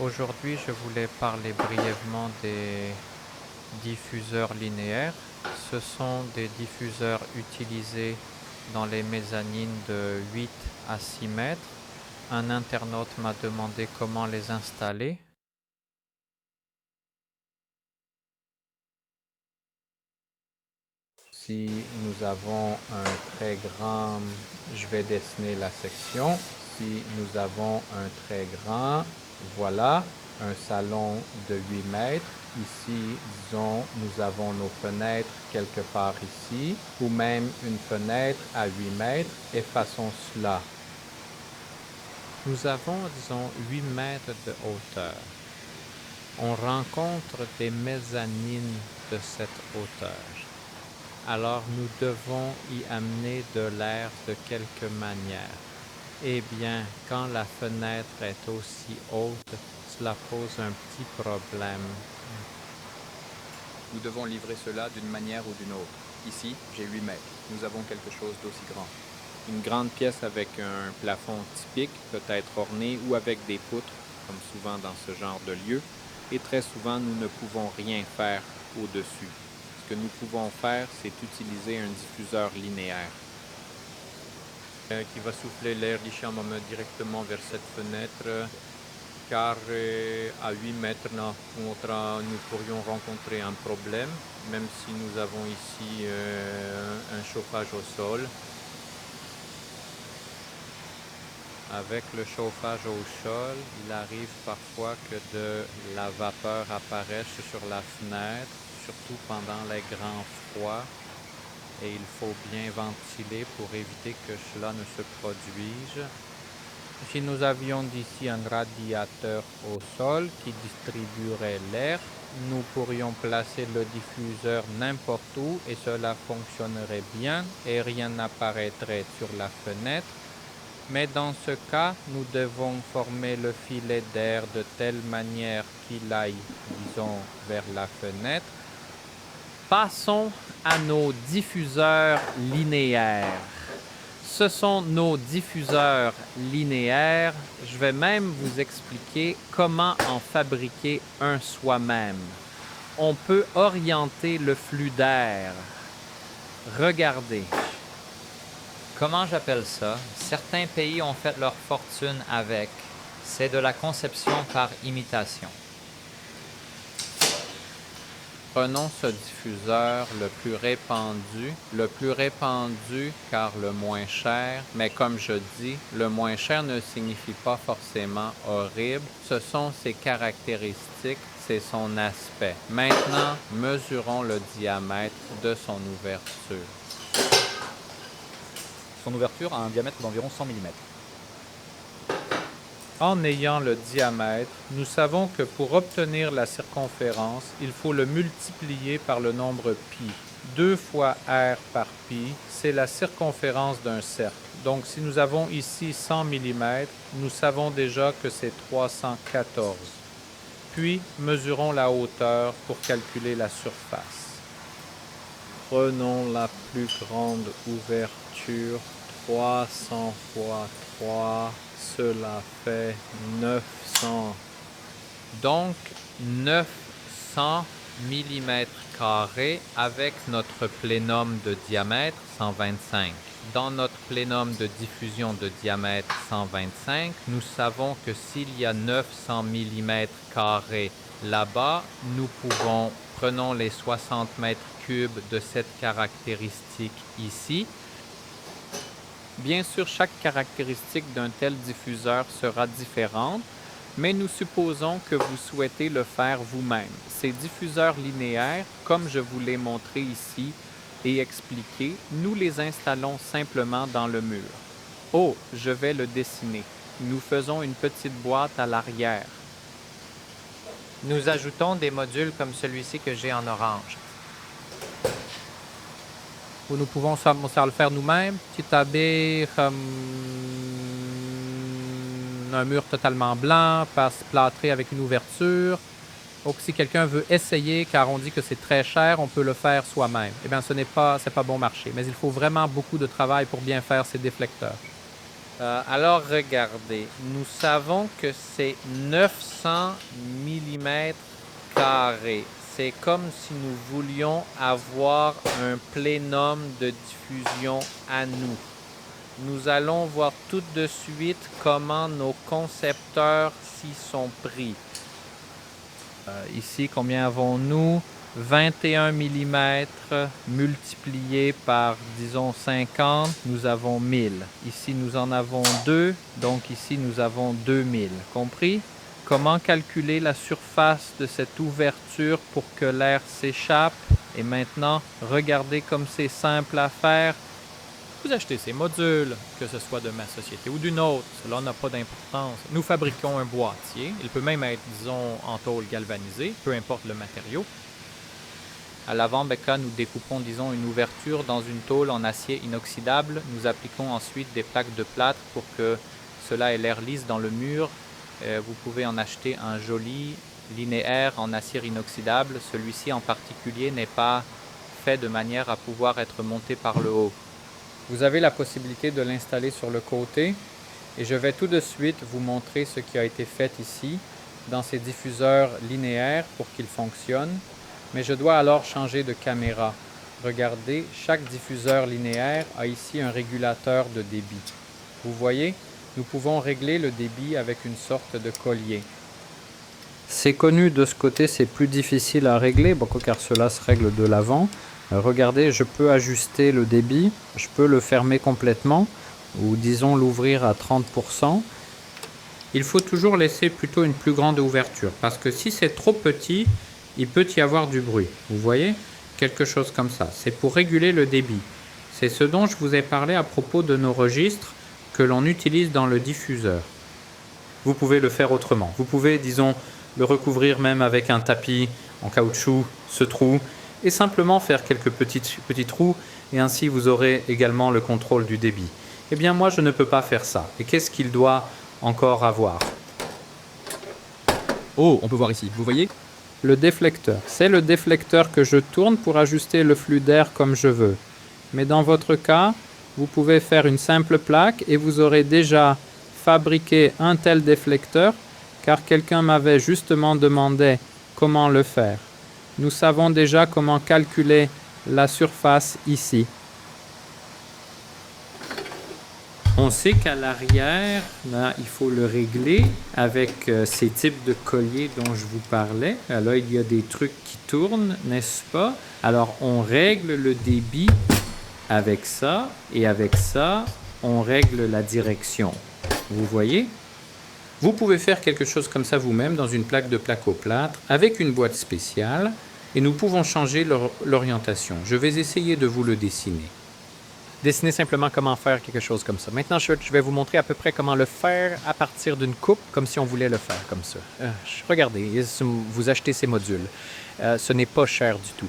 Aujourd'hui, je voulais parler brièvement des diffuseurs linéaires. Ce sont des diffuseurs utilisés dans les mezzanines de 8 à 6 mètres. Un internaute m'a demandé comment les installer. Si nous avons un très grand, je vais dessiner la section. Si nous avons un très grand, voilà, un salon de 8 mètres. Ici, disons, nous avons nos fenêtres quelque part ici, ou même une fenêtre à 8 mètres, et façons cela. Nous avons, disons, 8 mètres de hauteur. On rencontre des mezzanines de cette hauteur. Alors nous devons y amener de l'air de quelque manière. Eh bien, quand la fenêtre est aussi haute, cela pose un petit problème. Nous devons livrer cela d'une manière ou d'une autre. Ici, j'ai 8 mètres. Nous avons quelque chose d'aussi grand. Une grande pièce avec un plafond typique, peut-être orné ou avec des poutres, comme souvent dans ce genre de lieu, et très souvent nous ne pouvons rien faire au-dessus. Ce que nous pouvons faire, c'est utiliser un diffuseur linéaire. Qui va souffler l'air du chambre directement vers cette fenêtre, car à 8 mètres, nous pourrions rencontrer un problème, même si nous avons ici un chauffage au sol. Avec le chauffage au sol, il arrive parfois que de la vapeur apparaisse sur la fenêtre, surtout pendant les grands froids, et il faut bien ventiler pour éviter que cela ne se produise. Si nous avions d'ici un radiateur au sol qui distribuerait l'air, nous pourrions placer le diffuseur n'importe où et cela fonctionnerait bien et rien n'apparaîtrait sur la fenêtre. Mais dans ce cas, nous devons former le filet d'air de telle manière qu'il aille, disons, vers la fenêtre. Passons à nos diffuseurs linéaires. Ce sont nos diffuseurs linéaires. Je vais même vous expliquer comment en fabriquer un soi-même. On peut orienter le flux d'air. Regardez. Comment j'appelle ça? Certains pays ont fait leur fortune avec. C'est de la conception par imitation. Prenons ce diffuseur le plus répandu car le moins cher, mais comme je dis, le moins cher ne signifie pas forcément horrible, ce sont ses caractéristiques, c'est son aspect. Maintenant, mesurons le diamètre de son ouverture. Son ouverture a un diamètre d'environ 100 mm. En ayant le diamètre, nous savons que pour obtenir la circonférence, il faut le multiplier par le nombre pi. 2 fois r par pi, c'est la circonférence d'un cercle. Donc si nous avons ici 100 mm, nous savons déjà que c'est 314. Puis, mesurons la hauteur pour calculer la surface. Prenons la plus grande ouverture, 300 fois 3, cela fait 900. Donc, 900 mm² avec notre plénum de diamètre 125. Dans notre plénum de diffusion de diamètre 125, nous savons que s'il y a 900 mm² là-bas, nous pouvons, prenons les 60 m³ de cette caractéristique ici. Bien sûr, chaque caractéristique d'un tel diffuseur sera différente, mais nous supposons que vous souhaitez le faire vous-même. Ces diffuseurs linéaires, comme je vous l'ai montré ici et expliqué, nous les installons simplement dans le mur. Oh, je vais le dessiner. Nous faisons une petite boîte à l'arrière. Nous ajoutons des modules comme celui-ci que j'ai en orange. Où nous pouvons le faire nous-mêmes. Petit abbé, un mur totalement blanc, plâtré avec une ouverture. Donc si quelqu'un veut essayer, car on dit que c'est très cher, on peut le faire soi-même. Eh bien, c'est pas bon marché, mais il faut vraiment beaucoup de travail pour bien faire ces déflecteurs. Alors regardez, nous savons que c'est 900 mm carrés. C'est comme si nous voulions avoir un plénum de diffusion à nous. Nous allons voir tout de suite comment nos concepteurs s'y sont pris. Ici, combien avons-nous? 21 mm multiplié par, disons, 50, nous avons 1000. Ici, nous en avons 2, donc ici, nous avons 2000. Compris? Comment calculer la surface de cette ouverture pour que l'air s'échappe? Et maintenant, regardez comme c'est simple à faire. Vous achetez ces modules, que ce soit de ma société ou d'une autre, cela n'a pas d'importance. Nous fabriquons un boîtier, il peut même être, disons, en tôle galvanisée, peu importe le matériau. À l'avant, Becca, nous découpons, disons, une ouverture dans une tôle en acier inoxydable. Nous appliquons ensuite des plaques de plâtre pour que cela ait l'air lisse dans le mur. Vous pouvez en acheter un joli linéaire en acier inoxydable. Celui-ci en particulier n'est pas fait de manière à pouvoir être monté par le haut. Vous avez la possibilité de l'installer sur le côté et je vais tout de suite vous montrer ce qui a été fait ici dans ces diffuseurs linéaires pour qu'ils fonctionnent. Mais je dois alors changer de caméra. Regardez, chaque diffuseur linéaire a ici un régulateur de débit. Vous voyez, nous pouvons régler le débit avec une sorte de collier. C'est connu de ce côté, c'est plus difficile à régler, car cela se règle de l'avant. Regardez, je peux ajuster le débit, je peux le fermer complètement, ou disons l'ouvrir à 30%. Il faut toujours laisser plutôt une plus grande ouverture, parce que si c'est trop petit, il peut y avoir du bruit. Vous voyez? Quelque chose comme ça. C'est pour réguler le débit. C'est ce dont je vous ai parlé à propos de nos registres que l'on utilise dans le diffuseur. Vous pouvez le faire autrement. Vous pouvez, disons, le recouvrir même avec un tapis en caoutchouc, ce trou, et simplement faire quelques petits trous, et ainsi vous aurez également le contrôle du débit. Eh bien moi je ne peux pas faire ça. Et qu'est-ce qu'il doit encore avoir? Oh, on peut voir ici, vous voyez? Le déflecteur. C'est le déflecteur que je tourne pour ajuster le flux d'air comme je veux. Mais dans votre cas, vous pouvez faire une simple plaque et vous aurez déjà fabriqué un tel déflecteur car quelqu'un m'avait justement demandé comment le faire. Nous savons déjà comment calculer la surface ici. On sait qu'à l'arrière, là, il faut le régler avec ces types de colliers dont je vous parlais. Là, il y a des trucs qui tournent, n'est-ce pas? Alors, on règle le débit avec ça, et avec ça, on règle la direction. Vous voyez? Vous pouvez faire quelque chose comme ça vous-même dans une plaque de placo-plâtre avec une boîte spéciale, et nous pouvons changer l'orientation. Je vais essayer de vous le dessiner. Dessinez simplement comment faire quelque chose comme ça. Maintenant, je vais vous montrer à peu près comment le faire à partir d'une coupe, comme si on voulait le faire comme ça. Regardez, vous achetez ces modules. Ce n'est pas cher du tout.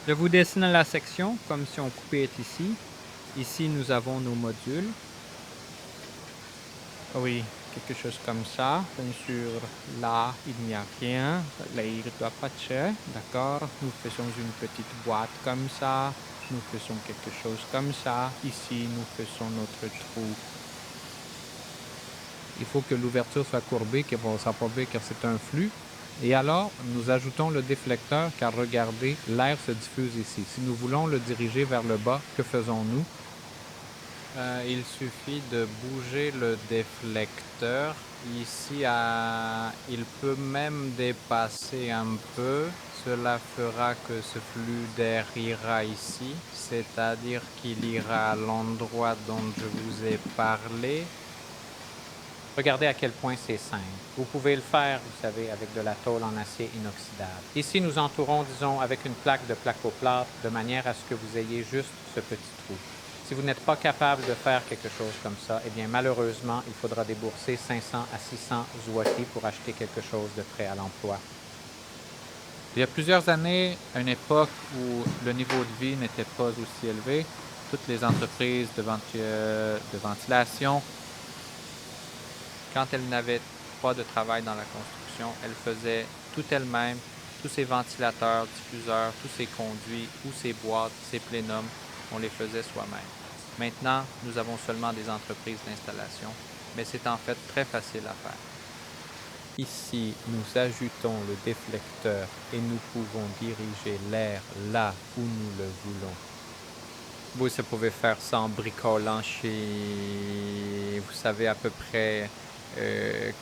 Je vous dessine la section comme si on coupait ici. Ici, nous avons nos modules. Oui, quelque chose comme ça. Bien sûr, là, il n'y a rien. Là, il ne doit pas être, d'accord. Nous faisons une petite boîte comme ça. Nous faisons quelque chose comme ça. Ici, nous faisons notre trou. Il faut que l'ouverture soit courbée, qu'elle va s'approcher car c'est un flux. Et alors, nous ajoutons le déflecteur car regardez, l'air se diffuse ici. Si nous voulons le diriger vers le bas, que faisons-nous? Il suffit de bouger le déflecteur. Ici, il peut même dépasser un peu. Cela fera que ce flux d'air ira ici, c'est-à-dire qu'il ira à l'endroit dont je vous ai parlé. Regardez à quel point c'est simple. Vous pouvez le faire, vous savez, avec de la tôle en acier inoxydable. Ici, nous entourons, disons, avec une plaque de placo-plâtre de manière à ce que vous ayez juste ce petit trou. Si vous n'êtes pas capable de faire quelque chose comme ça, eh bien, malheureusement, il faudra débourser 500 à 600 zloty pour acheter quelque chose de prêt à l'emploi. Il y a plusieurs années, à une époque où le niveau de vie n'était pas aussi élevé, toutes les entreprises de ventilation, quand elles n'avaient pas de travail dans la construction, elles faisaient tout elles-mêmes, tous ces ventilateurs, diffuseurs, tous ces conduits, ou ces boîtes, ces plénums, on les faisait soi-même. Maintenant, nous avons seulement des entreprises d'installation, mais c'est en fait très facile à faire. Ici, nous ajoutons le déflecteur et nous pouvons diriger l'air là où nous le voulons. Vous pouvez faire ça en bricolant chez... Vous savez à peu près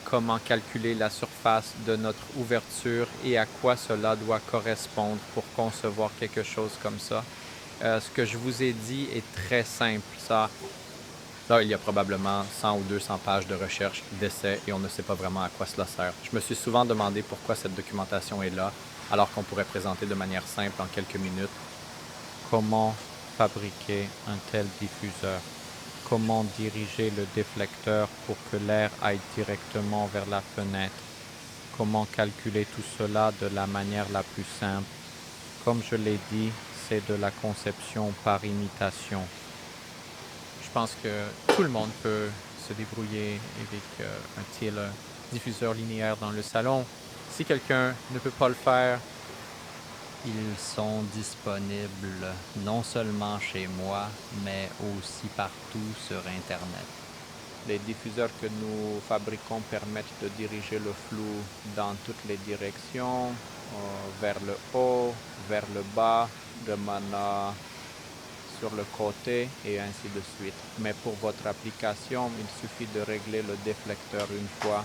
comment calculer la surface de notre ouverture et à quoi cela doit correspondre pour concevoir quelque chose comme ça. Ce que je vous ai dit est très simple. Là, il y a probablement 100 ou 200 pages de recherche, d'essais, et on ne sait pas vraiment à quoi cela sert. Je me suis souvent demandé pourquoi cette documentation est là, alors qu'on pourrait présenter de manière simple en quelques minutes comment fabriquer un tel diffuseur, comment diriger le déflecteur pour que l'air aille directement vers la fenêtre, comment calculer tout cela de la manière la plus simple. Comme je l'ai dit, c'est de la conception par imitation. Je pense que tout le monde peut se débrouiller avec un tel diffuseur linéaire dans le salon. Si quelqu'un ne peut pas le faire, ils sont disponibles non seulement chez moi, mais aussi partout sur Internet. Les diffuseurs que nous fabriquons permettent de diriger le flou dans toutes les directions, vers le haut, vers le bas, de manière sur le côté et ainsi de suite. Mais pour votre application, il suffit de régler le déflecteur une fois